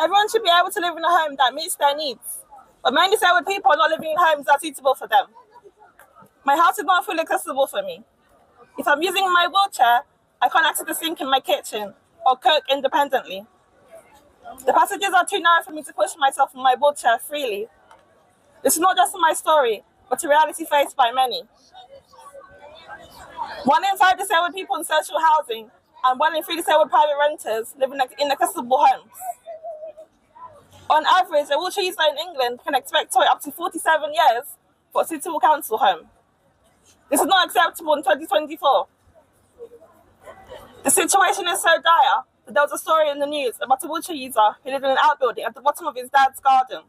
Everyone should be able to live in a home that meets their needs, but many disabled people are not living in homes that are suitable for them. My house is not fully accessible for me. If I'm using my wheelchair, I can't access the sink in my kitchen or cook independently. The passages are too narrow for me to push myself in my wheelchair freely. This is not just my story, but a reality faced by many. 1 in 5 disabled people in social housing and 1 in 3 disabled private renters live in inaccessible homes. On average, a wheelchair user in England can expect to wait up to 47 years for a suitable council home. This is not acceptable in 2024. The situation is so dire that there was a story in the news about a wheelchair user who lived in an outbuilding at the bottom of his dad's garden.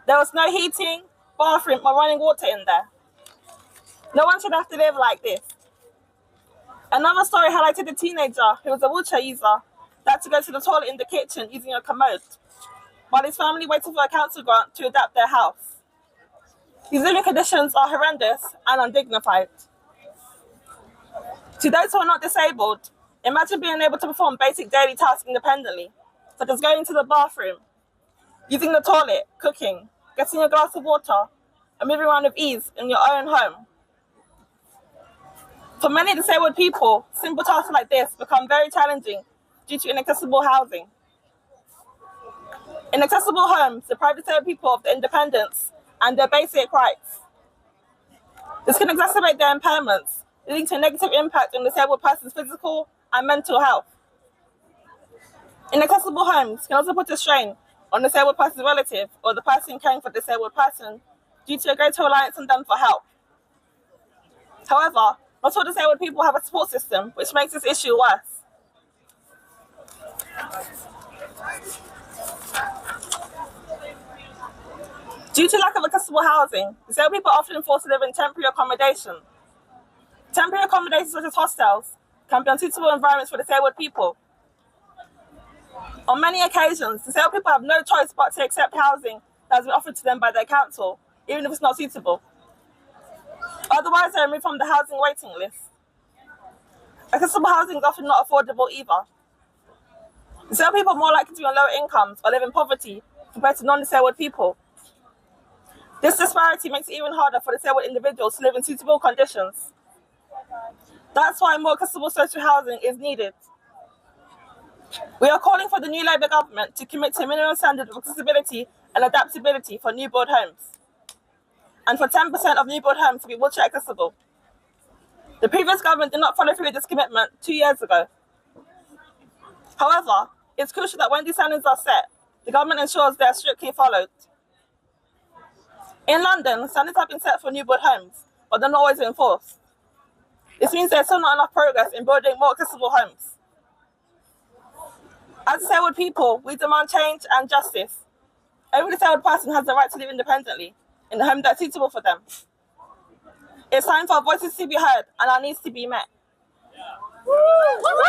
There was no heating, bathroom, or running water in there. No one should have to live like this. Another story highlighted a teenager who was a wheelchair user that had to go to the toilet in the kitchen using a commode, while his family waited for a council grant to adapt their house. These living conditions are horrendous and undignified. To those who are not disabled, imagine being able to perform basic daily tasks independently, such as going to the bathroom, using the toilet, cooking, getting a glass of water, and moving around with ease in your own home. For many disabled people, simple tasks like this become very challenging due to inaccessible housing. Inaccessible homes deprive disabled people of their independence and their basic rights. This can exacerbate their impairments, leading to a negative impact on the disabled person's physical and mental health. Inaccessible homes can also put a strain on the disabled person's relative or the person caring for the disabled person due to a greater reliance on them for help. However, not all disabled people have a support system, which makes this issue worse. Due to lack of accessible housing, disabled people are often forced to live in temporary accommodation. Temporary accommodations such as hostels can be unsuitable environments for disabled people. On many occasions, disabled people have no choice but to accept housing that has been offered to them by their council, even if it's not suitable. Otherwise, they're removed from the housing waiting list. Accessible housing is often not affordable either. Disabled people are more likely to be on lower incomes or live in poverty compared to non-disabled people. This disparity makes it even harder for disabled individuals to live in suitable conditions. That's why more accessible social housing is needed. We are calling for the new Labour government to commit to a minimum standard of accessibility and adaptability for new build homes, and for 10% of new build homes to be wheelchair accessible. The previous government did not follow through with this commitment 2 years ago. However, it's crucial that when these standards are set, the government ensures they are strictly followed. In London, standards have been set for new build homes, but they're not always enforced. This means there's still not enough progress in building more accessible homes. As disabled people, we demand change and justice. Every disabled person has the right to live independently in a home that's suitable for them. It's time for our voices to be heard and our needs to be met. Woo! Woo!